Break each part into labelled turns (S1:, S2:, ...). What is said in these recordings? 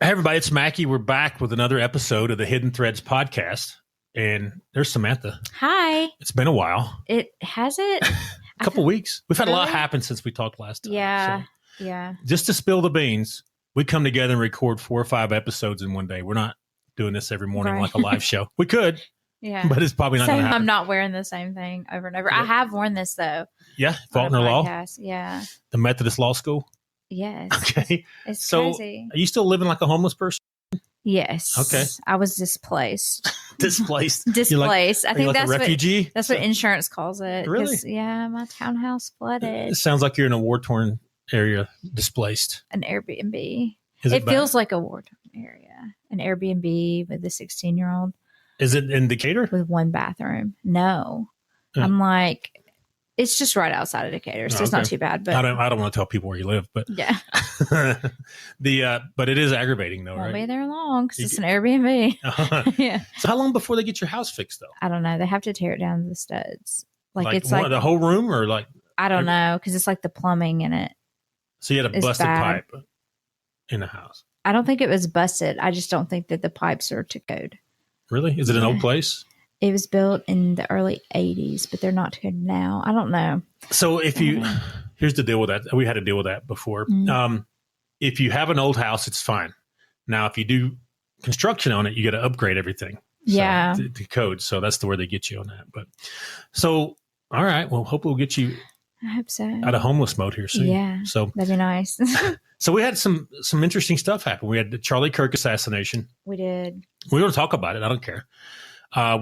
S1: Hey, everybody, it's Macky. We're back with another episode of the Hidden Threads podcast. And there's Samantha.
S2: Hi.
S1: It's been a while.
S2: It has it?
S1: A couple weeks. We've had a lot
S2: Really?
S1: happen since we talked last time.
S2: Yeah.
S1: So
S2: Yeah.
S1: just to spill the beans, we come together and record 4 or 5 episodes in one day. We're not doing this every morning
S2: Right.
S1: like a live show. We could,
S2: Yeah.
S1: but it's probably not going
S2: Same.
S1: to happen.
S2: I'm not wearing the same thing over and over. I
S1: Yeah.
S2: have worn this though.
S1: Yeah,
S2: on a
S1: Faulkner Law,
S2: podcast. Yeah.
S1: the Methodist Law School.
S2: Yes.
S1: Okay.
S2: It's
S1: So
S2: crazy.
S1: are you still living like a homeless person?
S2: Yes.
S1: Okay.
S2: I was displaced.
S1: Displaced?
S2: Displaced.
S1: You're
S2: I
S1: Are you
S2: think
S1: like
S2: that's
S1: a refugee?
S2: that's what insurance calls it. 'Cause,
S1: Really?
S2: Yeah. My townhouse flooded.
S1: It sounds like you're in a war-torn area, displaced.
S2: An Airbnb.
S1: Is
S2: It
S1: bad?
S2: feels like a war-torn area. An Airbnb with a 16-year-old
S1: Is it in Decatur?
S2: with 1 bathroom. No.
S1: Yeah.
S2: I'm like, it's just right outside of Decatur, so
S1: Oh,
S2: it's not
S1: okay.
S2: too bad. But
S1: I don't want to tell people where you live, but
S2: yeah,
S1: but it is aggravating though,
S2: won't be
S1: right?
S2: there long because
S1: You
S2: it's an Airbnb. yeah,
S1: So how long before they get your house fixed though?
S2: I don't know. They have to tear it down to the studs. Like it's
S1: one,
S2: like
S1: the whole room, or like
S2: I don't know because it's like the plumbing in it.
S1: so you had a
S2: It's
S1: busted
S2: bad.
S1: pipe in the house.
S2: I don't think it was busted. I just don't think that the pipes are to code.
S1: Really? Is it an old place?
S2: It was built in the early 80s, but they're not to code now. I don't know.
S1: So if you here's the deal with that. We had to deal with that before.
S2: Mhm.
S1: If you have an old house, it's fine. Now, if you do construction on it, you got to upgrade everything.
S2: Yeah.
S1: To code. So that's the where they get you on that. But so, all right. Well, hope we'll get you
S2: I hope so.
S1: out of homeless mode here soon.
S2: Yeah.
S1: So,
S2: That'd be nice.
S1: so we had some interesting stuff happen. We had the Charlie Kirk assassination.
S2: We did.
S1: We don't talk about it. I don't care.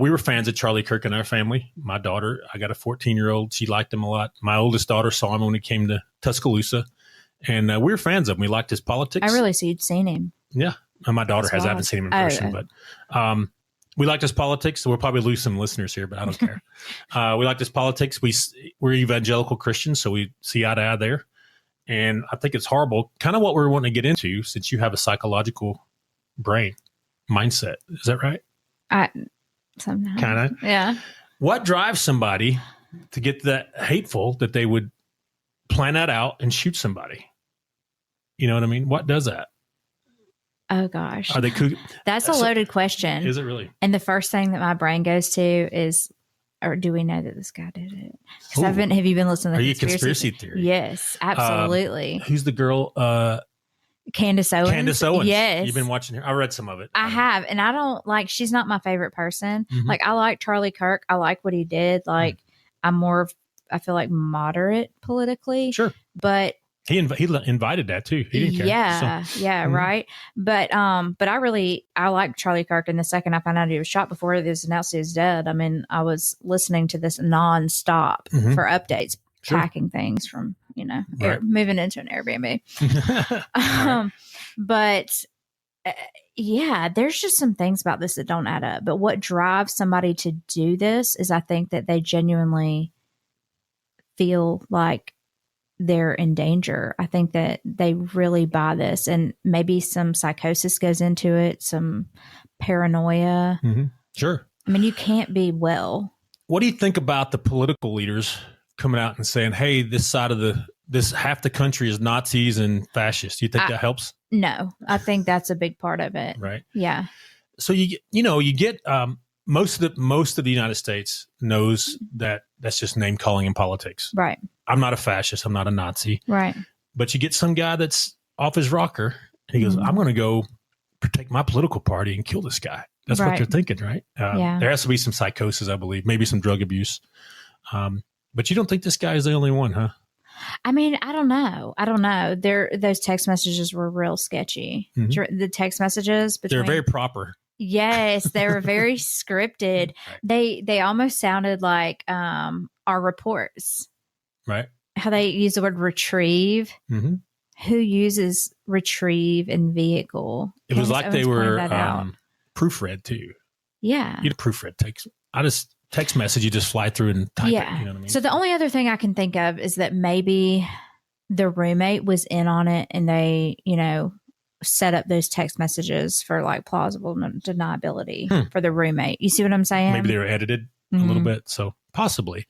S1: We were fans of Charlie Kirk in our family. My daughter, I got a 14-year-old. She liked him a lot. My oldest daughter saw him when he came to Tuscaloosa, and we were fans of him. We liked his politics.
S2: I really see you'd seen him.
S1: Yeah. And my daughter
S2: That's
S1: has. I
S2: wild.
S1: haven't seen him in
S2: Oh,
S1: person, but we liked his politics. So we'll probably lose some listeners here, but I don't care. We liked his politics. We're evangelical Christians, so we see eye to eye there. And I think it's horrible. Kind of what we're wanting to get into, since you have a psychological brain mindset. Is that right?
S2: Sometimes.
S1: Kind of.
S2: Yeah.
S1: What drives somebody to get that hateful that they would plan that out and shoot somebody? You know what I mean? What does that?
S2: Oh gosh.
S1: Are they?
S2: That's a
S1: so-
S2: loaded question.
S1: Is it really?
S2: And the first thing that my brain goes to is, or do we know that this guy did it? Because
S1: Ooh.
S2: have you been listening to
S1: Are
S2: the
S1: you conspiracy theory?
S2: Yes, absolutely.
S1: Who's the girl?
S2: Candace Owens.
S1: Candace Owens.
S2: Yes.
S1: You've been watching her. I read some of it.
S2: I have. And I don't like, she's not my favorite person.
S1: Mhm.
S2: Like I like Charlie Kirk. I like what he did. Like I'm more of, I feel like moderate politically,
S1: Sure.
S2: but
S1: He invited that too. He didn't care.
S2: yeah, yeah,
S1: Mhm.
S2: right. But I like Charlie Kirk. And the second I found out he was shot before it was announced he was dead, I mean, I was listening to this nonstop
S1: Mhm.
S2: for updates,
S1: Sure.
S2: packing things from
S1: Right.
S2: moving into an Airbnb.
S1: Right.
S2: But yeah, there's just some things about this that don't add up. But what drives somebody to do this is I think that they genuinely feel like they're in danger. I think that they really buy this, and maybe some psychosis goes into it, some paranoia.
S1: Sure.
S2: I mean, you can't be well.
S1: What do you think about the political leaders coming out and saying, "Hey, this side of this half the country is Nazis and fascists"? Do you think that helps?
S2: No, I think that's a big part of it.
S1: Right.
S2: Yeah.
S1: So you get most of the United States knows that that's just name calling in politics.
S2: Right.
S1: I'm not a fascist. I'm not a Nazi.
S2: Right.
S1: But you get some guy that's off his rocker and he goes,
S2: Mhm.
S1: I'm going to go protect my political party and kill this guy. That's what
S2: Right.
S1: they're thinking, right?
S2: Yeah.
S1: There has to be some psychosis, I believe, maybe some drug abuse. But you don't think this guy is the only one, huh?
S2: I mean, I don't know. Those text messages were real sketchy.
S1: Mhm.
S2: The text messages between
S1: They're very proper.
S2: Yes, they were very scripted.
S1: Right.
S2: They almost sounded like our reports.
S1: Right.
S2: How they use the word retrieve.
S1: Mm-hmm.
S2: Who uses retrieve in vehicle?
S1: It was
S2: Candace
S1: like they
S2: Owens
S1: were
S2: pointed that out.
S1: proofread too.
S2: Yeah.
S1: You proofread text message, you just fly through and type it. You know what I mean?
S2: So the only other thing I can think of is that maybe the roommate was in on it and they, set up those text messages for like plausible deniability for the roommate. You see what I'm saying?
S1: Maybe they were edited a little bit. So possibly.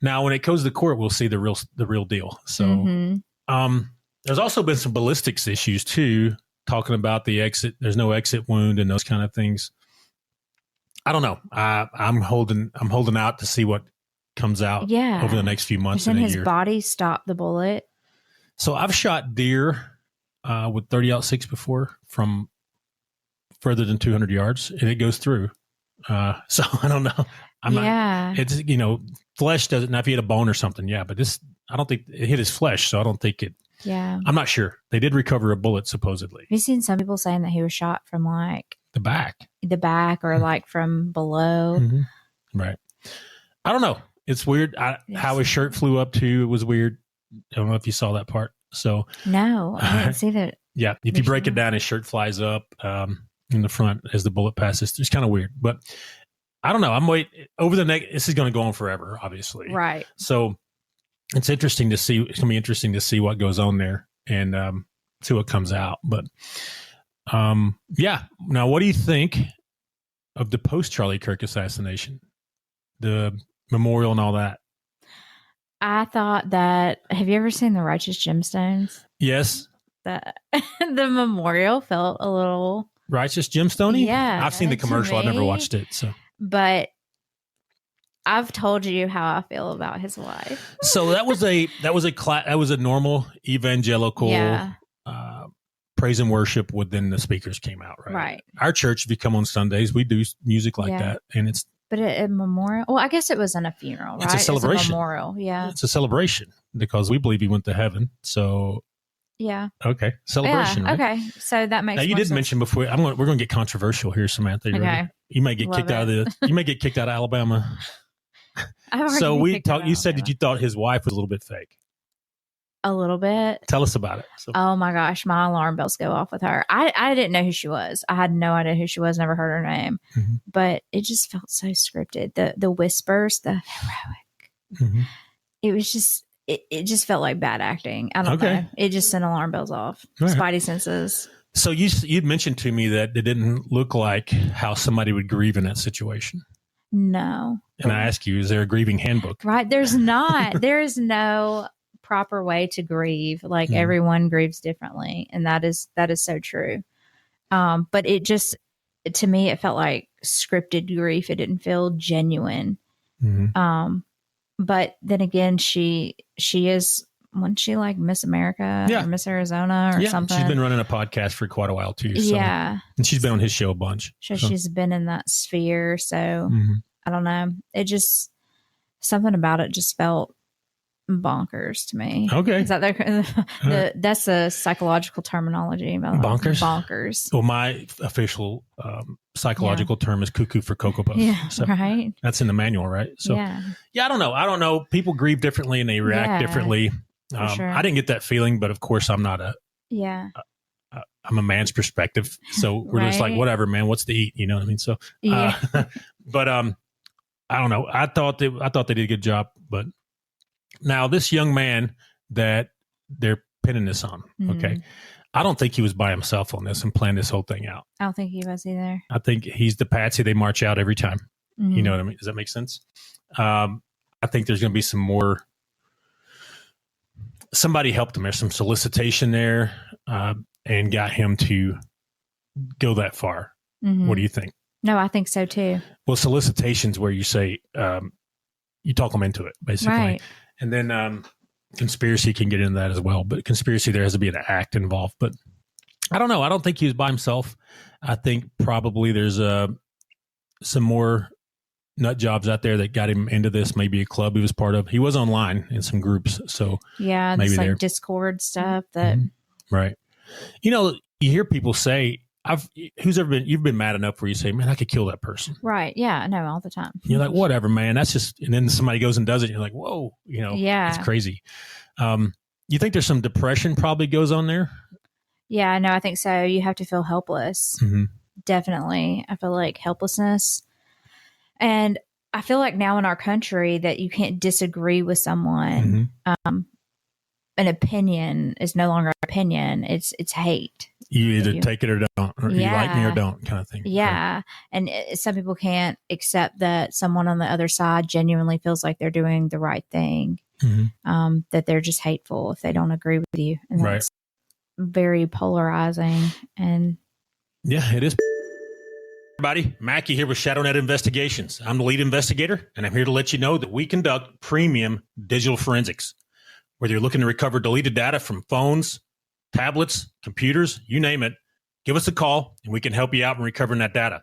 S1: Now, when it goes to court, we'll see the real deal. So there's also been some ballistics issues too. talking about the exit. There's no exit wound and those kind of things. I don't know. I'm holding out to see what comes out over the next few months.
S2: And his body stopped the bullet.
S1: So I've shot deer with 30-06 before from further than 200 yards, and it goes through. So I don't know. It's, flesh doesn't, now if you hit a bone or something, but this, I don't think it hit his flesh. So I don't think it, I'm not sure. They did recover a bullet supposedly.
S2: Have you seen some people saying that he was shot from like
S1: the back
S2: or like from below?
S1: Mm-hmm. Right. I don't know. It's weird. How his shirt flew up too. It was weird. I don't know if you saw that part. So
S2: no, I didn't see that.
S1: Yeah. If you break it down, his shirt flies up in the front as the bullet passes. It's kind of weird, but I don't know. I'm waiting over the next. This is going to go on forever, obviously.
S2: Right.
S1: So it's interesting to see. It's going to be interesting to see what goes on there and see what comes out. But now, what do you think of the post Charlie Kirk assassination, the memorial and all that?
S2: I thought that. Have you ever seen the Righteous Gemstones?
S1: Yes.
S2: The memorial felt a little
S1: Righteous Gemstone.
S2: Yeah,
S1: I've seen the commercial. I've never watched it. So.
S2: But I've told you how I feel about his wife.
S1: So that was a normal evangelical praise and worship within the speakers came out, right?
S2: Right.
S1: Our church, if you come on Sundays, we do music like that, and it's.
S2: But a memorial. Well, I guess it was in a funeral, right?
S1: It's a celebration.
S2: It's a memorial, yeah.
S1: It's a celebration because we believe he went to heaven. So.
S2: Yeah.
S1: Okay. Celebration.
S2: Yeah.
S1: Right?
S2: Okay. So that makes.
S1: Now you did mention before. We're going to get controversial here, Samantha. You ready? You may get kicked out of you may get kicked out of Alabama. So we talked. You said that you thought his wife was a little bit fake.
S2: A little bit.
S1: Tell us about it. So.
S2: Oh my gosh, my alarm bells go off with her. I didn't know who she was. I had no idea who she was. Never heard her name. Mm-hmm. But it just felt so scripted. The whispers, the heroic. Mm-hmm. It was just. It just felt like bad acting. I don't know. It just sent alarm bells off. Right. Spidey senses.
S1: So you'd mentioned to me that it didn't look like how somebody would grieve in that situation.
S2: No.
S1: And I ask you, is there a grieving handbook?
S2: Right. There's not. There is no proper way to grieve. Like everyone grieves differently. And that is so true. But it just, to me, it felt like scripted grief. It didn't feel genuine. Mm-hmm. But then again, she is, wasn't she like Miss America or Miss Arizona or something?
S1: She's been running a podcast for quite a while too. So.
S2: Yeah.
S1: And she's been on his show a bunch.
S2: So she's been in that sphere. So I don't know. It just, something about it just felt bonkers to me.
S1: Okay.
S2: Is that that's a psychological terminology.
S1: Bonkers?
S2: Bonkers.
S1: Well, my official psychological term is cuckoo for Cocoa Puffs.
S2: Yeah, so right.
S1: That's in the manual, right? So, yeah, I don't know. People grieve differently and they react differently. Sure. I didn't get that feeling, but of course I'm not I'm a man's perspective. So we're just like, whatever, man, what's to eat? You know what I mean? So, but I don't know. I thought they did a good job, but now this young man that they're pinning this on, okay, I don't think he was by himself on this and planned this whole thing out.
S2: I don't think he was either.
S1: I think he's the patsy they march out every time. Mm-hmm. You know what I mean? Does that make sense? I think there's going to be some more. Somebody helped him. There's some solicitation there and got him to go that far. Mm-hmm. What do you think?
S2: No, I think so too.
S1: Well, solicitation's where you say, you talk them into it, basically. Right. And then conspiracy can get into that as well. But conspiracy, there has to be an act involved. But I don't know. I don't think he was by himself. I think probably there's some more nut jobs out there that got him into this. Maybe a club he was part of. He was online in some groups. So
S2: yeah, maybe like Discord stuff. That
S1: right. You know, you hear people say, you've been mad enough where you say, man, I could kill that person.
S2: Right. Yeah. No, all the time.
S1: You're like, whatever, man. That's just, and then somebody goes and does it. And you're like, whoa, it's crazy. You think there's some depression probably goes on there?
S2: Yeah, no, I think so. You have to feel helpless. Mm-hmm. Definitely. I feel like helplessness. And I feel like now in our country that you can't disagree with someone. Mm-hmm. An opinion is no longer an opinion. It's hate. You
S1: either take it or don't, or you like me or don't kind of thing.
S2: Yeah. Right. And some people can't accept that someone on the other side genuinely feels like they're doing the right thing. Mm-hmm. That they're just hateful if they don't agree with you. And
S1: right.
S2: very polarizing. And
S1: yeah, it is. Everybody, Macky here with ShadowNet Investigations. I'm the lead investigator, and I'm here to let you know that we conduct premium digital forensics. Whether you're looking to recover deleted data from phones, tablets, computers, you name it, give us a call and we can help you out in recovering that data.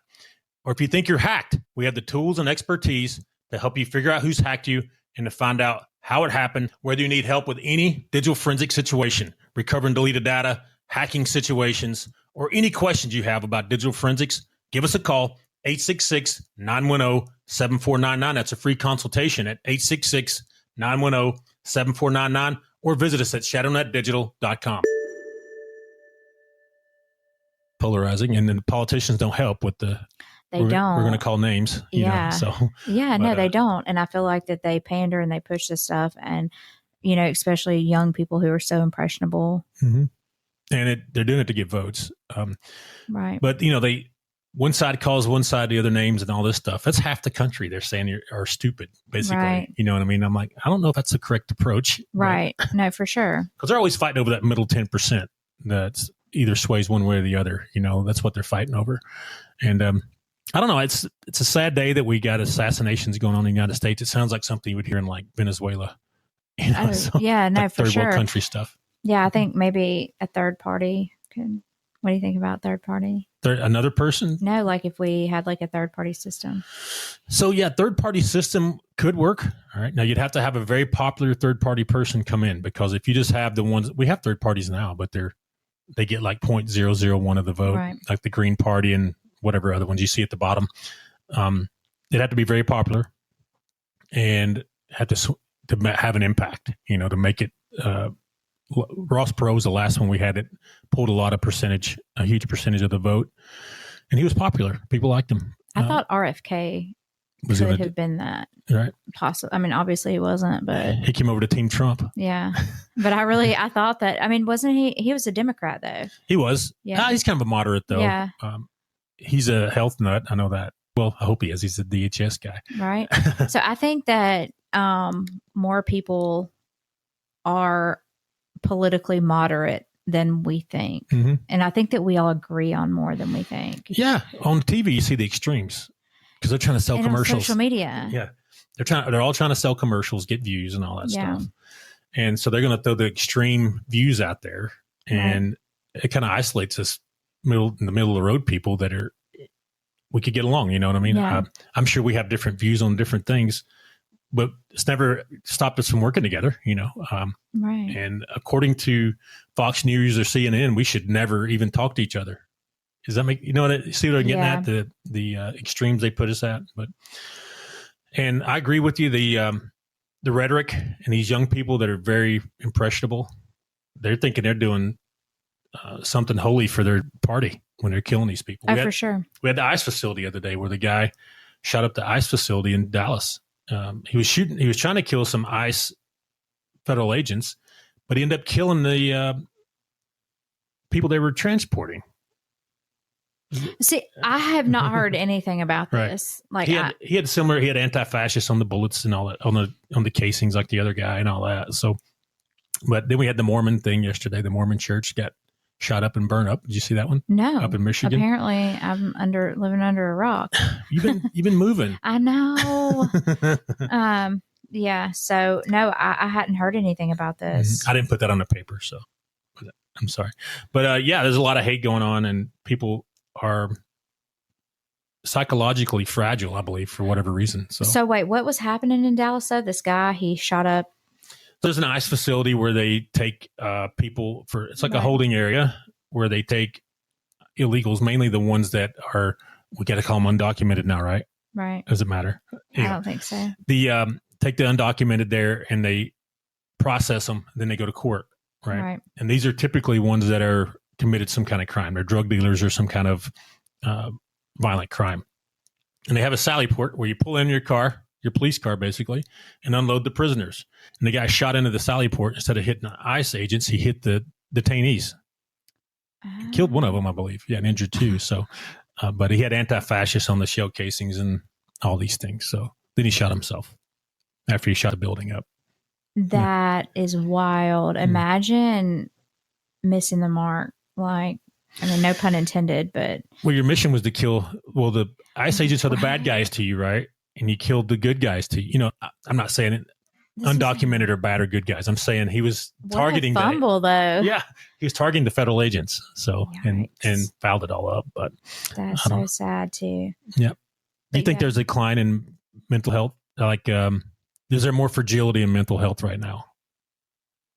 S1: Or if you think you're hacked, we have the tools and expertise to help you figure out who's hacked you and to find out how it happened, whether you need help with any digital forensic situation, recovering deleted data, hacking situations, or any questions you have about digital forensics, give us a call, 866-910-7499. That's a free consultation at 866-910-7499, or visit us at shadownetdigital.com. Polarizing, and then the politicians don't help with the...
S2: They don't.
S1: We're going to call names.
S2: Yeah.
S1: No,
S2: they don't. And I feel like that they pander and they push this stuff, and, especially young people who are so impressionable.
S1: Mm-hmm. And they're doing it to get votes.
S2: Right.
S1: But, one side calls one side the other names and all this stuff. That's half the country they're saying are stupid, basically. Right. You know what I mean? I'm like, I don't know if that's the correct approach.
S2: Right. No, for sure.
S1: Because they're always fighting over that middle 10% that's either sways one way or the other. That's what they're fighting over. And I don't know. It's a sad day that we got assassinations going on in the United States. It sounds like something you would hear in like Venezuela.
S2: Like for
S1: third
S2: sure.
S1: world country stuff.
S2: Yeah, I think maybe a third party could. What do you think about third party?
S1: Another person?
S2: No, like if we had like a third party system.
S1: So yeah, third party system could work. All right. Now you'd have to have a very popular third party person come in, because if you just have the ones, we have third parties now, but they get like 0.001 of the vote, right, like the Green Party and whatever other ones you see at the bottom. It'd have to be very popular and have to have an impact, to make it. Ross Perot was the last one we had. It pulled a huge percentage of the vote, and he was popular. People liked him.
S2: I thought RFK could have been that.
S1: Right.
S2: Possible. I mean, obviously he wasn't, but
S1: he came over to Team Trump.
S2: Yeah. But I thought that, wasn't he? He was a Democrat though.
S1: He was. Yeah. He's kind of a moderate though.
S2: Yeah.
S1: He's a health nut. I know that. Well, I hope he is. He's a DHS guy.
S2: Right. So I think that more people are politically moderate than we think. Mm-hmm. And I think that we all agree on more than we think.
S1: Yeah. On TV, you see the extremes because they're trying to sell commercials.
S2: On social media.
S1: Yeah. They're all trying to sell commercials, get views and all that stuff. And so they're going to throw the extreme views out there, and it kind of isolates us in the middle of the road people that we could get along. You know what I mean? Yeah. I'm sure we have different views on different things, but it's never stopped us from working together,
S2: Right.
S1: And according to Fox News or CNN, we should never even talk to each other. Does that make, see what I'm getting at? The extremes they put us at. And I agree with you. The rhetoric and these young people that are very impressionable, they're thinking they're doing something holy for their party when they're killing these people.
S2: For sure.
S1: We had the ICE facility the other day where the guy shot up the ICE facility in Dallas. He was trying to kill some ICE federal agents, but he ended up killing the people they were transporting.
S2: See, I have not heard anything about this.
S1: Right. Like he had anti-fascist on the bullets and all that, on the casings, like the other guy and all that. So, but then we had the Mormon thing yesterday. The Mormon church got shot up and burned up. Did you see that one?
S2: No.
S1: Up in Michigan?
S2: Apparently I'm living under a rock.
S1: You've been moving.
S2: I know. Yeah. So no, I hadn't heard anything about this.
S1: I didn't put that on the paper, so I'm sorry. But there's a lot of hate going on, and people are psychologically fragile, I believe, for whatever reason. So
S2: wait, what was happening in Dallas though? This guy, he shot up.
S1: There's an ICE facility where they take people it's like a holding area where they take illegals, mainly the ones that are, we got to call them undocumented now, right?
S2: Right.
S1: Does it matter?
S2: I don't think so.
S1: Take the undocumented there and they process them, then they go to court, right? And these are typically ones that are committed some kind of crime. They're drug dealers or some kind of violent crime. And they have a sally port where you pull in your car, your police car basically, and unload the prisoners. And the guy shot into the sally port. Instead of hitting the ICE agents, he hit the detainees. Killed one of them, I believe. Yeah, and injured two. So, but he had anti-fascists on the shell casings and all these things. So then he shot himself after he shot the building up.
S2: That is wild. Imagine missing the mark. Like, I mean, no pun intended, but
S1: well, your mission was to kill. Well, the ICE agents are the bad guys to you, right? And you killed the good guys to you. You know, I'm not saying it undocumented or bad or good guys. I'm saying he was targeting
S2: fumble though.
S1: Yeah, he was targeting the federal agents. So and fouled it all up. But
S2: that's so sad too.
S1: Yeah. Do you think there's a decline in mental health? Like, is there more fragility in mental health right now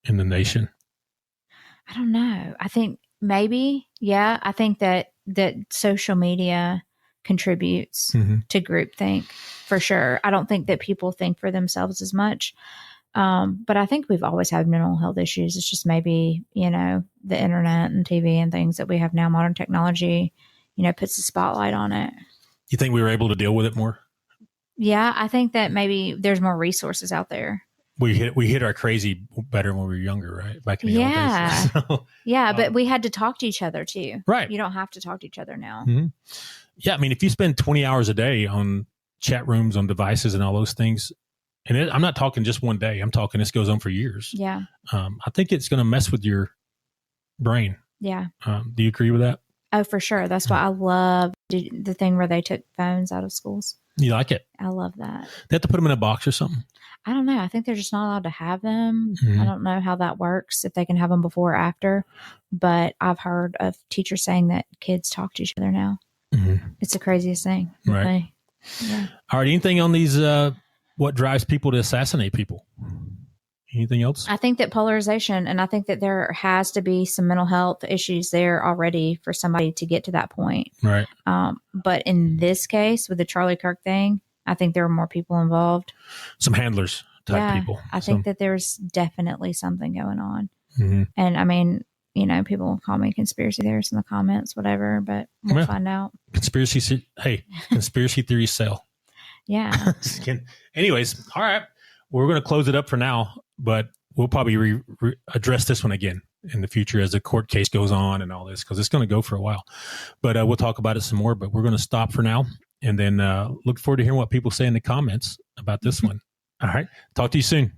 S1: in the nation?
S2: I don't know. I think maybe, yeah. I think that social media contributes to groupthink for sure. I don't think that people think for themselves as much. But I think we've always had mental health issues. It's just maybe, you know, the internet and TV and things that we have now, modern technology, you know, puts the spotlight on it.
S1: You think we were able to deal with it more?
S2: Yeah, I think that maybe there's more resources out there.
S1: We hit our crazy better when we were younger, right? Back in the old days. So,
S2: yeah, but we had to talk to each other too.
S1: Right.
S2: You don't have to talk to each other now.
S1: Mm-hmm. Yeah, I mean, if you spend 20 hours a day on chat rooms, on devices and all those things, and I'm not talking just one day. I'm talking this goes on for years.
S2: Yeah.
S1: I think it's going to mess with your brain.
S2: Yeah.
S1: Do you agree with that?
S2: Oh, for sure. That's why I love the thing where they took phones out of schools.
S1: You like it?
S2: I love that.
S1: They have to put them in a box or something?
S2: I don't know. I think they're just not allowed to have them. Mm-hmm. I don't know how that works, if they can have them before or after. But I've heard of teachers saying that kids talk to each other now. Mm-hmm. It's the craziest thing.
S1: Right. Yeah. All right. Anything on these, what drives people to assassinate people? Anything else?
S2: I think that polarization, and I think that there has to be some mental health issues there already for somebody to get to that point.
S1: Right.
S2: But in this case, with the Charlie Kirk thing, I think there are more people involved.
S1: Some handlers type people.
S2: I think that there's definitely something going on. Mm-hmm. And I mean, you know, people will call me conspiracy theorists in the comments, whatever, but we'll find out. Conspiracy
S1: theories sell.
S2: Yeah.
S1: Anyways, all right. We're going to close it up for now, but we'll probably address this one again in the future as the court case goes on and all this, because it's going to go for a while. But we'll talk about it some more, but we're going to stop for now and then look forward to hearing what people say in the comments about this one. All right. Talk to you soon.